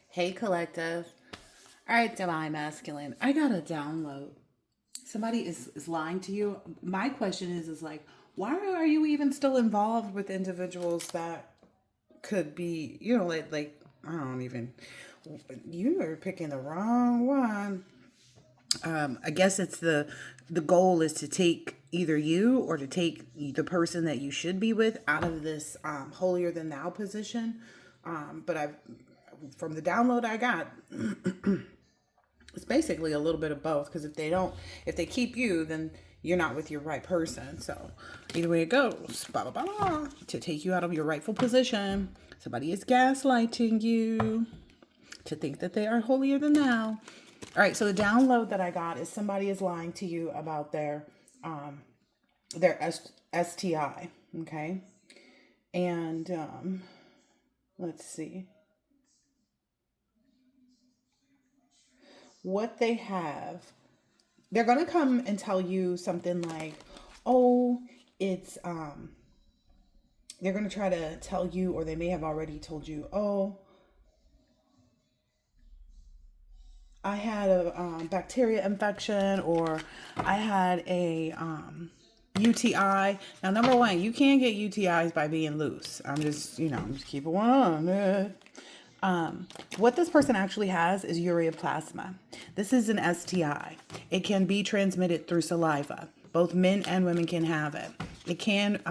Hey, collective. All right, Divine Masculine. I got a download. Somebody is lying to you. My question is like, why are you even still involved with individuals that could be, I don't even, you are picking the wrong one. I guess it's the goal is to take either you or to take the person that you should be with out of this holier than thou position. But I've from the download I got, it's basically a little bit of both. Because if they keep you, then you're not with your right person. So either way it goes, blah blah blah, to take you out of your rightful position. Somebody is gaslighting you to think that they are holier than thou. All right, so the download that I got is somebody is lying to you about their STI, okay? And let's see. What they have, they're going to come and tell you something like, "Oh, it's they're going to try to tell you, or they may have already told you, "Oh, I had a bacteria infection, or I had a UTI." Now, number one, you can't get UTIs by being loose. I'm just keeping one on. What this person actually has is ureaplasma. This is an STI. It can be transmitted through saliva. Both men and women can have it. It can,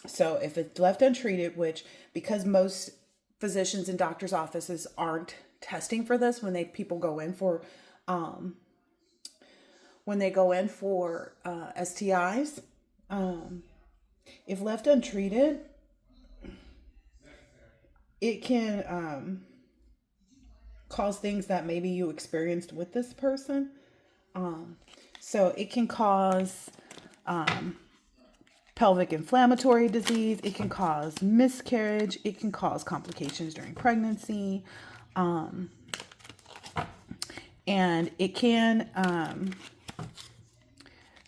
so if it's left untreated, which because most physicians and doctors' offices aren't testing for this people go in for STIs, if left untreated, it can cause things that maybe you experienced with this person. So it can cause pelvic inflammatory disease. It can cause miscarriage. It can cause complications during pregnancy. And it can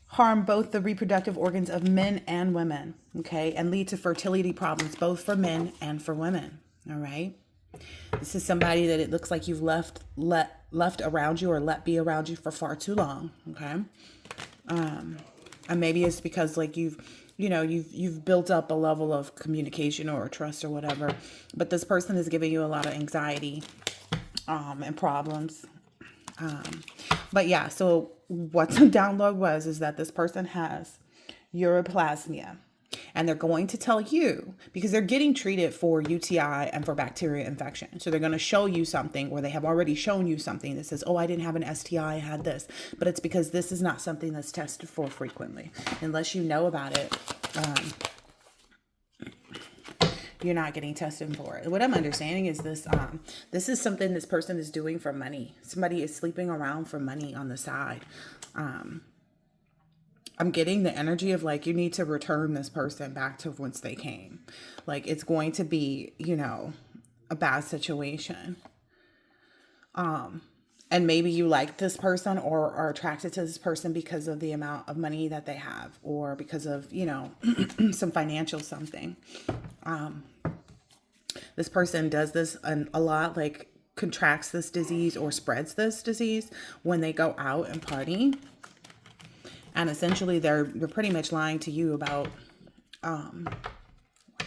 harm both the reproductive organs of men and women, okay, and lead to fertility problems both for men and for women. All right. This is somebody that it looks like you've left around you or let be around you for far too long. Okay. And maybe it's because like you've built up a level of communication or trust or whatever, but this person is giving you a lot of anxiety and problems. But yeah, so what the download is that this person has uroplasmia, and they're going to tell you because they're getting treated for UTI and for bacteria infection. So they're going to show you something, or they have already shown you something that says, "Oh, I didn't have an STI, I had this." But it's because this is not something that's tested for frequently. Unless you know about it, you're not getting tested for it. What I'm understanding is this is something this person is doing for money. Somebody is sleeping around for money on the side. I'm getting the energy of like, you need to return this person back to whence they came. Like it's going to be, a bad situation. And maybe you like this person or are attracted to this person because of the amount of money that they have, or because of, some financial something. This person does this a lot, like contracts this disease or spreads this disease when they go out and party. And essentially they're pretty much lying to you about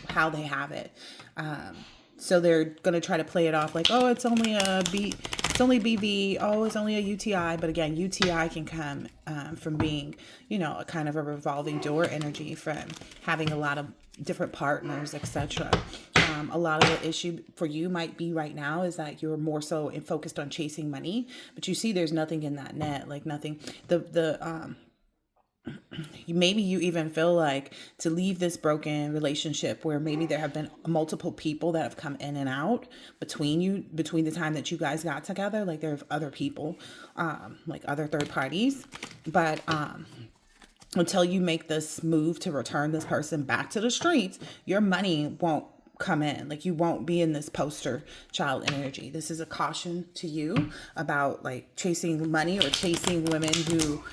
how they have it. So they're going to try to play it off like, "Oh, it's only BV. Oh, it's only a UTI." But again, UTI can come from being, a kind of a revolving door energy, from having a lot of different partners, etc. A lot of the issue for you might be right now is that you're more so focused on chasing money, but you see there's nothing in that net, like nothing. Maybe you even feel like to leave this broken relationship where maybe there have been multiple people that have come in and out between the time that you guys got together. Like there are other people, like other third parties, but until you make this move to return this person back to the streets, your money won't come in. Like, you won't be in this poster child energy. This is a caution to you about like chasing money or chasing women who,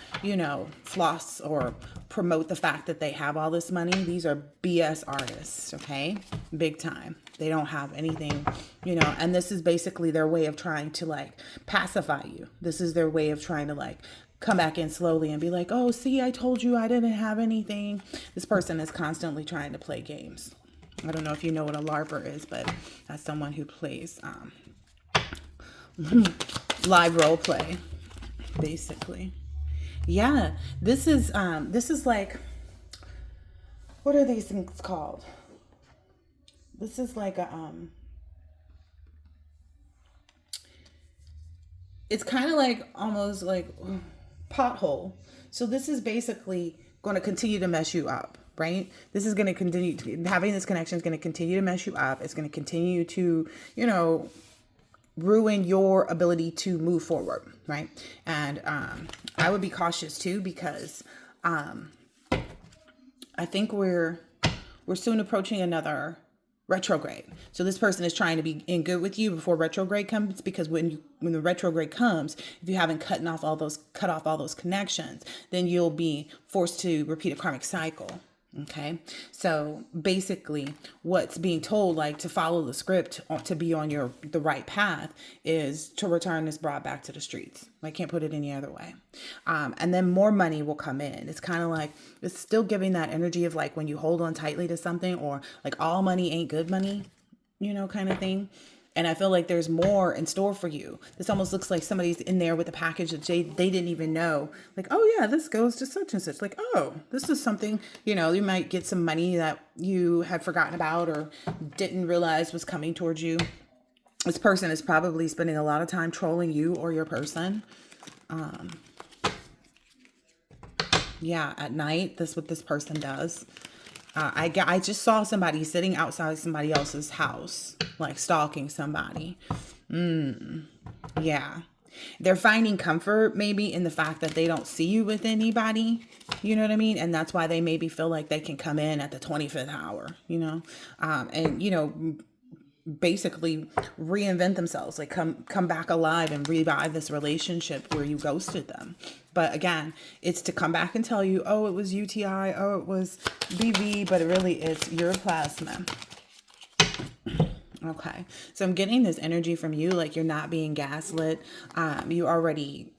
floss or promote the fact that they have all this money. These are BS artists, okay? Big time. They don't have anything, and this is basically their way of trying to like pacify you. This is their way of trying to like come back in slowly and be like, oh, see, I told you I didn't have anything. This person is constantly trying to play games. I don't know if you know what a LARPer is, but that's someone who plays live role play, basically. Yeah, this is like, what are these things called? This is like a it's kind of like almost like pothole. So this is basically going to continue to mess you up, right? This is going to continue, having this connection is going to continue to mess you up. It's going to continue to, ruin your ability to move forward, right? And I would be cautious too, because I think we're soon approaching another retrograde. So this person is trying to be in good with you before retrograde comes, because when the retrograde comes, if you haven't cut off all those connections, then you'll be forced to repeat a karmic cycle. Okay. So basically what's being told, like, to follow the script, to be on the right path, is to return this broad back to the streets. I can't put it any other way. And then more money will come in. It's kind of like, it's still giving that energy of like when you hold on tightly to something, or like all money ain't good money, kind of thing. And I feel like there's more in store for you. This almost looks like somebody's in there with a package that they didn't even know. Like, oh yeah, this goes to such and such. Like, oh, this is something, you might get some money that you had forgotten about or didn't realize was coming towards you. This person is probably spending a lot of time trolling you or your person. Yeah, at night, that's what this person does. I just saw somebody sitting outside somebody else's house, like stalking somebody. Yeah. They're finding comfort maybe in the fact that they don't see you with anybody. You know what I mean? And that's why they maybe feel like they can come in at the 25th hour, and, basically reinvent themselves, like come back alive and revive this relationship where you ghosted them. But again, it's to come back and tell you, oh, it was UTI, oh, it was BV, but it really is your plasma. Okay. So I'm getting this energy from you, like you're not being gaslit. You already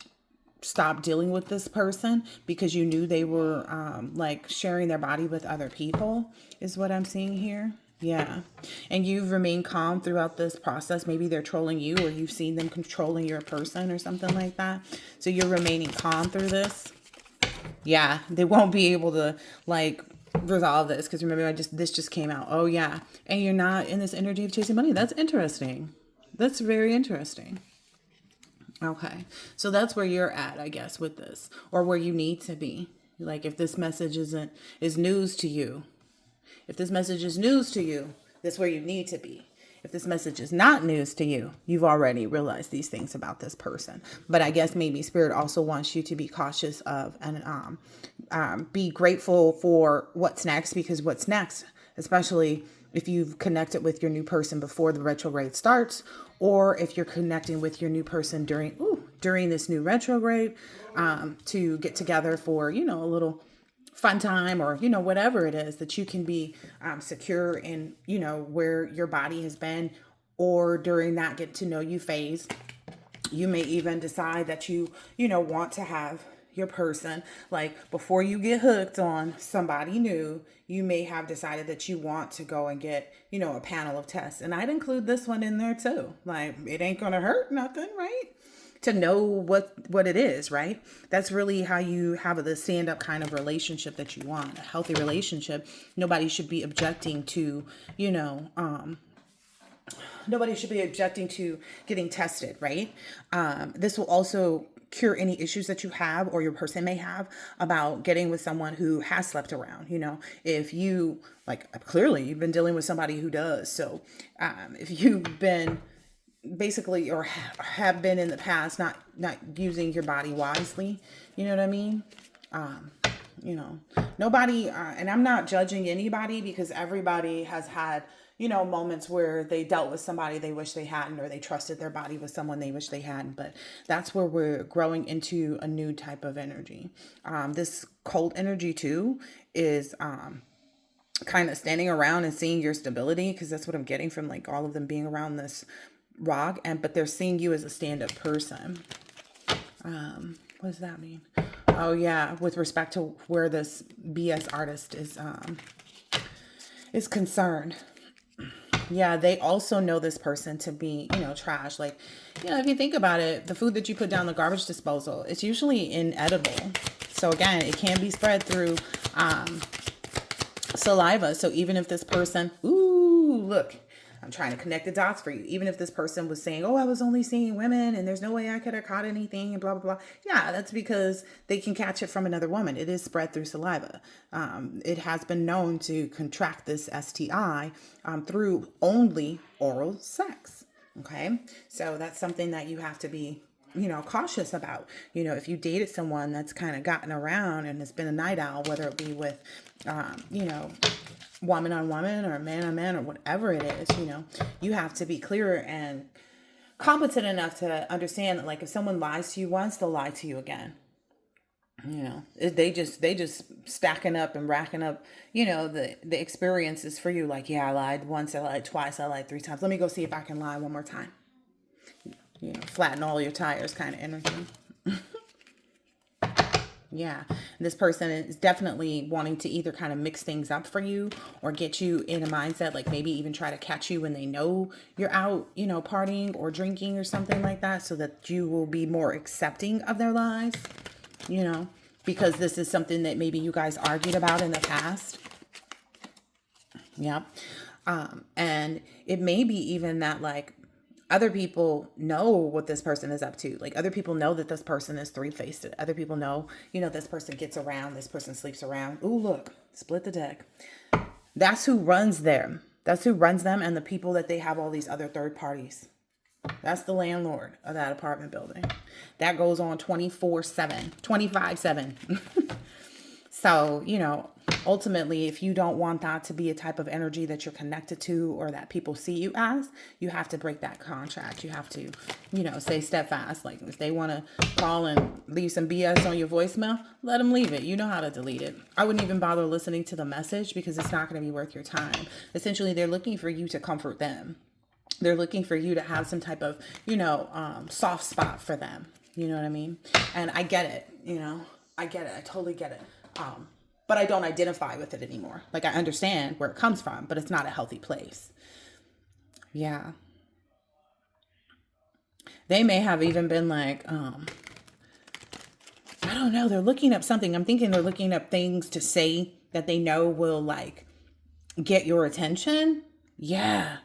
stopped dealing with this person because you knew they were like sharing their body with other people, is what I'm seeing here. Yeah. And you've remained calm throughout this process. Maybe they're trolling you, or you've seen them controlling your person or something like that. So you're remaining calm through this. Yeah. They won't be able to like resolve this, because remember, this just came out. Oh yeah. And you're not in this energy of chasing money. That's interesting. That's very interesting. Okay. So that's where you're at, I guess, with this, or where you need to be. Like, if this message is news to you, if this message is news to you, that's where you need to be. If this message is not news to you, you've already realized these things about this person. But I guess maybe Spirit also wants you to be cautious of and be grateful for what's next, because what's next, especially if you've connected with your new person before the retrograde starts, or if you're connecting with your new person during this new retrograde, to get together for, a little fun time, or, whatever it is that you can be secure in, where your body has been, or during that get to know you phase. You may even decide that you want to have your person, like, before you get hooked on somebody new, you may have decided that you want to go and get, a panel of tests. And I'd include this one in there too. Like, it ain't gonna hurt nothing, right? To know what it is, right? That's really how you have the stand-up kind of relationship that you want, a healthy relationship. Nobody should be objecting to, nobody should be objecting to getting tested, right? This will also cure any issues that you have, or your person may have, about getting with someone who has slept around. If you, like, clearly you've been dealing with somebody who does. So if you've been basically, or have been in the past, not using your body wisely, you know what I mean? Nobody, and I'm not judging anybody, because everybody has had, moments where they dealt with somebody they wish they hadn't, or they trusted their body with someone they wish they hadn't. But that's where we're growing into a new type of energy. This cold energy too is kind of standing around and seeing your stability, because that's what I'm getting from like all of them being around this rock, but they're seeing you as a stand-up person. What does that mean? Oh yeah, with respect to where this BS artist is concerned. Yeah, they also know this person to be, trash. Like, if you think about it, the food that you put down the garbage disposal, it's usually inedible. So again, it can be spread through saliva. So even if this person, look, I'm trying to connect the dots for you. Even if this person was saying, oh, I was only seeing women and there's no way I could have caught anything and blah, blah, blah. Yeah, that's because they can catch it from another woman. It is spread through saliva. It has been known to contract this STI through only oral sex. Okay. So that's something that you have to be, cautious about. If you dated someone that's kind of gotten around and has been a night owl, whether it be with, woman on woman or man on man or whatever it is, you have to be clear and competent enough to understand that, like, if someone lies to you once, they'll lie to you again. They just stacking up and racking up, the experiences for you. Like, yeah, I lied once, I lied twice, I lied 3 times. Let me go see if I can lie one more time. Flatten all your tires kind of energy. Yeah, this person is definitely wanting to either kind of mix things up for you or get you in a mindset, like maybe even try to catch you when they know you're out, partying or drinking or something like that, so that you will be more accepting of their lies, because this is something that maybe you guys argued about in the past. Yeah. And it may be even that, like, other people know what this person is up to. Like, other people know that this person is 3-faced. Other people know, this person gets around, this person sleeps around. Ooh, look, split the deck. That's who runs them. That's who runs them, and the people that they have all these other third parties. That's the landlord of that apartment building. That goes on 24/7, 25/7. So, ultimately, if you don't want that to be a type of energy that you're connected to or that people see you as, you have to break that contract. You have to, stay steadfast. Like, if they want to call and leave some BS on your voicemail, let them leave it. You know how to delete it. I wouldn't even bother listening to the message, because it's not going to be worth your time. Essentially, they're looking for you to comfort them. They're looking for you to have some type of, soft spot for them. You know what I mean? And I get it. I get it. I totally get it. But I don't identify with it anymore. Like, I understand where it comes from, but it's not a healthy place. Yeah. They may have even been like, I don't know, they're looking up something. I'm thinking they're looking up things to say that they know will, like, get your attention. Yeah.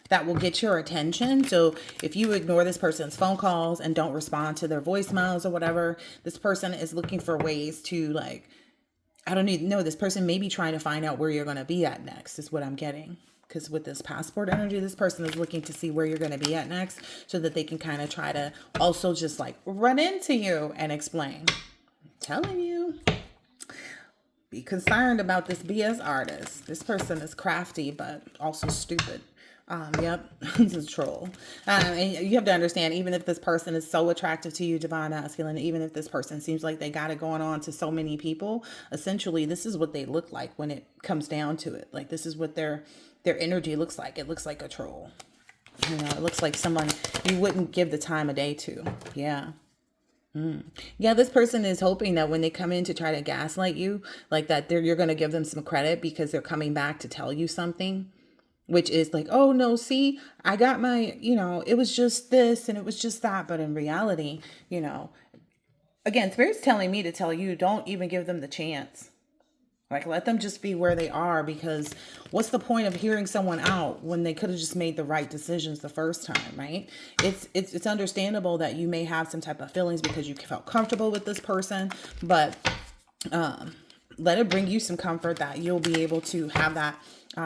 That will get your attention. So if you ignore this person's phone calls and don't respond to their voicemails or whatever, this person is looking for ways to, like, I don't even know. This person may be trying to find out where you're going to be at next, is what I'm getting. Because with this passport energy, this person is looking to see where you're going to be at next, so that they can kind of try to also just, like, run into you and explain. I'm telling you, be concerned about this BS artist. This person is crafty, but also stupid. Yep, he's a troll. And you have to understand, even if this person is so attractive to you, divine masculine, even if this person seems like they got it going on to so many people, essentially, this is what they look like when it comes down to it. Like, this is what their energy looks like. It looks like a troll. It looks like someone you wouldn't give the time of day to. Yeah. Yeah, this person is hoping that when they come in to try to gaslight you, like that, you're going to give them some credit because they're coming back to tell you something. Which is like, oh, no, see, I got my, it was just this and it was just that. But in reality, again, Spirit's telling me to tell you, don't even give them the chance. Like, let them just be where they are, because what's the point of hearing someone out when they could have just made the right decisions the first time, right? It's understandable that you may have some type of feelings because you felt comfortable with this person, but let it bring you some comfort that you'll be able to have that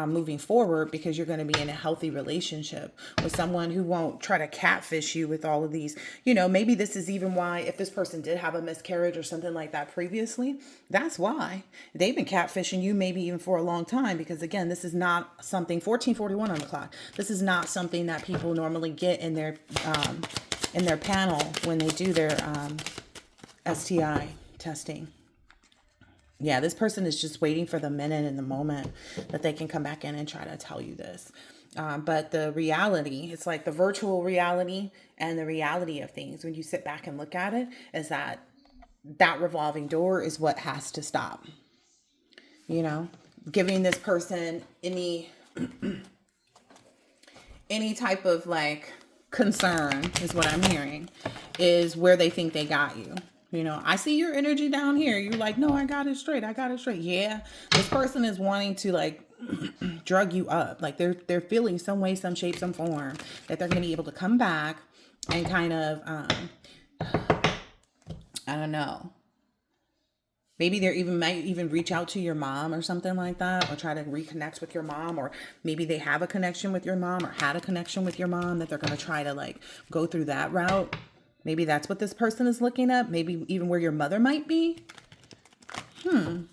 moving forward, because you're going to be in a healthy relationship with someone who won't try to catfish you with all of these. Maybe this is even why, if this person did have a miscarriage or something like that previously, that's why they've been catfishing you, maybe even for a long time, because again, this is not something 1441 on the clock. This is not something that people normally get in their panel when they do their STI testing. Yeah, this person is just waiting for the minute and the moment that they can come back in and try to tell you this. But the reality, it's like the virtual reality and the reality of things, when you sit back and look at it, is that revolving door is what has to stop. Giving this person any type of like concern is what I'm hearing, is where they think they got you. I see your energy down here. You're like, no, I got it straight. Yeah. This person is wanting to like drug you up. Like they're feeling some way, some shape, some form that they're going to be able to come back and kind of, I don't know. Maybe might even reach out to your mom or something like that, or try to reconnect with your mom, or maybe they have a connection with your mom or had a connection with your mom that they're going to try to like go through that route. Maybe that's what this person is looking at. Maybe even where your mother might be. To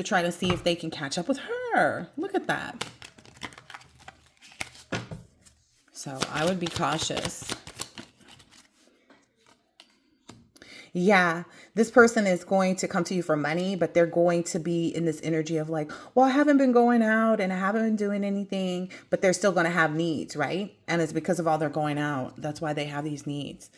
try to see if they can catch up with her. Look at that. So I would be cautious. Yeah, this person is going to come to you for money, but they're going to be in this energy of like, well, I haven't been going out and I haven't been doing anything, but they're still going to have needs, right? And it's because of all their going out. That's why they have these needs.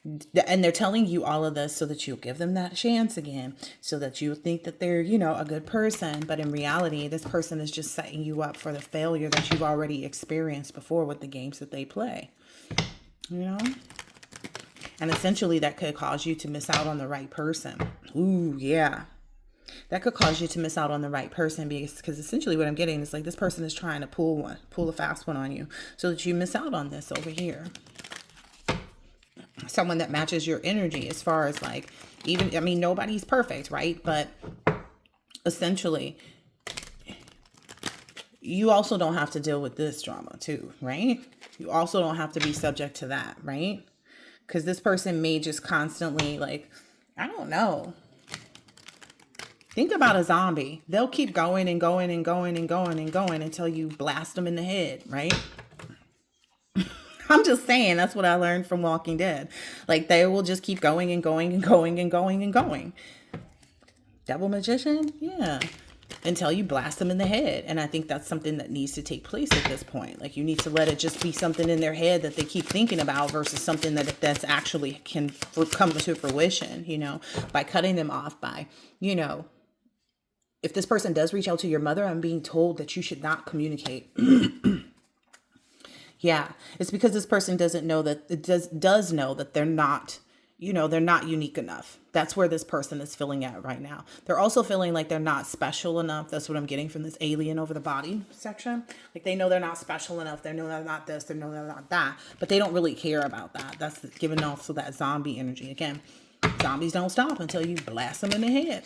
And they're telling you all of this so that you'll give them that chance again, so that you think that they're, a good person. But in reality, this person is just setting you up for the failure that you've already experienced before with the games that they play, And essentially that could cause you to miss out on the right person. Ooh, yeah. That could cause you to miss out on the right person, because essentially what I'm getting is like this person is trying to pull a fast one on you so that you miss out on this over here. Someone that matches your energy, as far as like, nobody's perfect, right? But essentially, you also don't have to deal with this drama too, right? You also don't have to be subject to that, right? Because this person may just constantly like, I don't know. Think about a zombie. They'll keep going and going and going and going and going until you blast them in the head, right? I'm just saying, that's what I learned from Walking Dead. Like they will just keep going and going and going and going and going. Devil magician? Yeah. Until you blast them in the head. And I think that's something that needs to take place at this point. Like you need to let it just be something in their head that they keep thinking about, versus something that's actually can come to fruition, by cutting them off, by, if this person does reach out to your mother, I'm being told that you should not communicate. Yeah, it's because this person doesn't know that it does know that they're not, they're not unique enough. That's where this person is feeling at right now. They're also feeling like they're not special enough. That's what I'm getting from this alien over the body section. Like they know they're not special enough. They know they're not this. They know they're not that. But they don't really care about that. That's giving off that zombie energy. Again, zombies don't stop until you blast them in the head.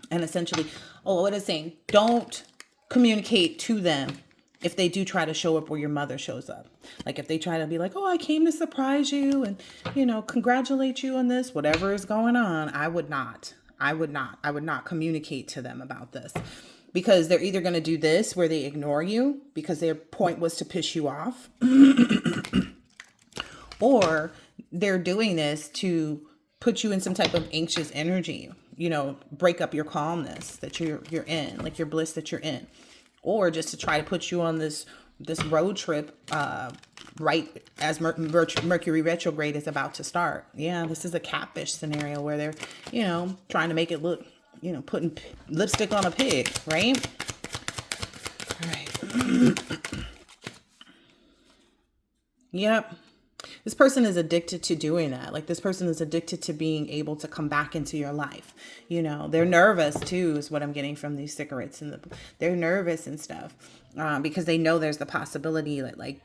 And essentially, what it's saying, don't communicate to them if they do try to show up where your mother shows up. Like if they try to be like, oh, I came to surprise you and, congratulate you on this, whatever is going on. I would not communicate to them about this, because they're either going to do this where they ignore you because their point was to piss you off, or they're doing this to put you in some type of anxious energy, break up your calmness that you're in, like your bliss that you're in. Or just to try to put you on this road trip right as Mercury retrograde is about to start. Yeah, this is a catfish scenario where they're, trying to make it look, putting lipstick on a pig, right? All right. Yep. This person is addicted to doing that. Like this person is addicted to being able to come back into your life. They're nervous too, is what I'm getting from these cigarettes. And they're nervous and stuff because they know there's the possibility that like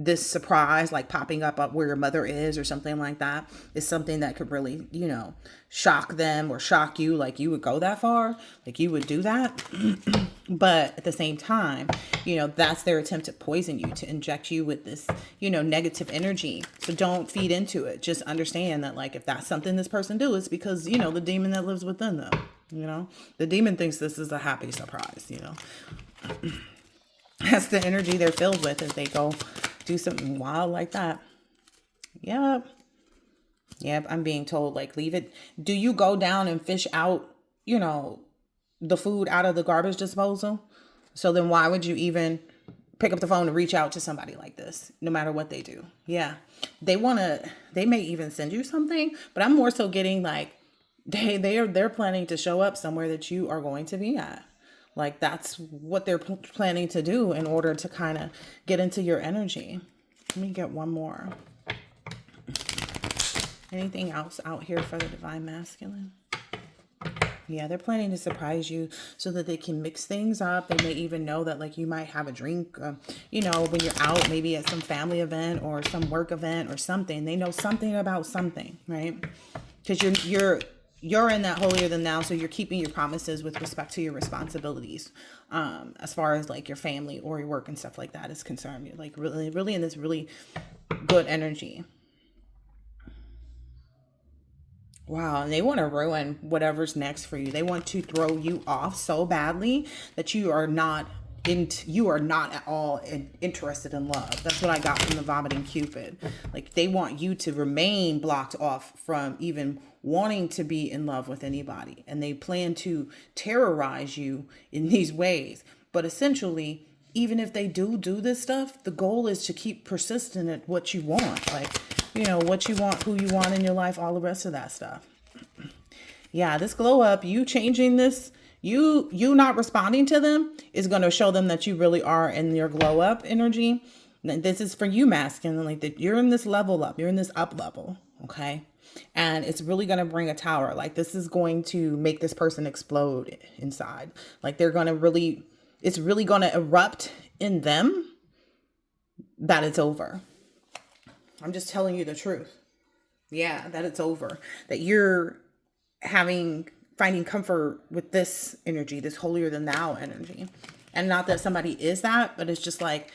this surprise, like popping up where your mother is or something like that, is something that could really, shock them or shock you. Like you would go that far, like you would do that. But at the same time, that's their attempt to poison you, to inject you with this, negative energy. So don't feed into it. Just understand that, like, if that's something this person do, it's because, the demon that lives within them, the demon thinks this is a happy surprise, That's the energy they're filled with if they go do something wild like that. Yep. I'm being told, like, leave it. Do you go down and fish out, the food out of the garbage disposal? So then why would you even pick up the phone and reach out to somebody like this, no matter what they do? Yeah. They may even send you something, but I'm more so getting like, they're planning to show up somewhere that you are going to be at. Like that's what they're planning to do in order to kind of get into your energy. Let me get one more. Anything else out here for the divine masculine? Yeah, they're planning to surprise you so that they can mix things up. They may even know that, like, you might have a drink, when you're out, maybe at some family event or some work event or something. They know something about something, right? Because you're in that holier than thou, so you're keeping your promises with respect to your responsibilities, as far as like your family or your work and stuff like that is concerned. You're like really, really in this really good energy. Wow, and they want to ruin whatever's next for you. They want to throw you off so badly that you are not at all interested in love. That's what I got from the vomiting Cupid. Like they want you to remain blocked off from even wanting to be in love with anybody. And they plan to terrorize you in these ways. But essentially, even if they do this stuff, the goal is to keep persistent at what you want. Like, what you want, who you want in your life, all the rest of that stuff. Yeah, this glow up, you changing this, you not responding to them is going to show them that you really are in your glow up energy. This is for you, masculine, like that you're in this level up, you're in this up level, okay? And it's really going to bring a tower. Like this is going to make this person explode inside. Like it's really going to erupt in them that it's over. I'm just telling you the truth. Yeah, that it's over. That you're finding comfort with this energy, this holier than thou energy. And not that somebody is that, but it's just like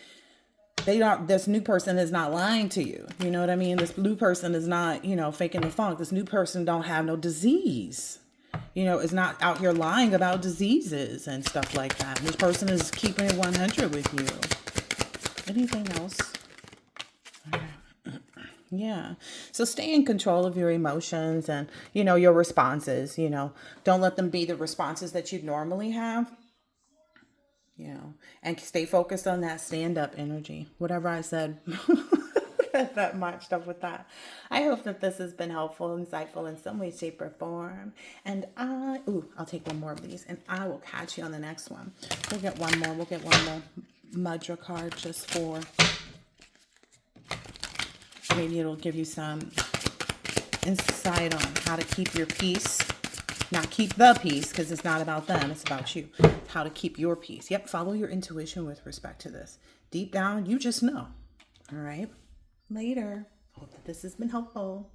this new person is not lying to you. You know what I mean? This new person is not, faking the funk. This new person don't have no disease. Is not out here lying about diseases and stuff like that. This person is keeping it 100 with you. Anything else? Yeah. So stay in control of your emotions and, your responses, don't let them be the responses that you normally have, and stay focused on that stand-up energy. Whatever I said, that matched up with that. I hope that this has been helpful, insightful in some way, shape, or form. And I'll take one more of these and I will catch you on the next one. We'll get one more Mudra card just for... Maybe it'll give you some insight on how to keep your peace. Not keep the peace, because it's not about them. It's about you. How to keep your peace. Yep, follow your intuition with respect to this. Deep down, you just know. All right? Later. Hope that this has been helpful.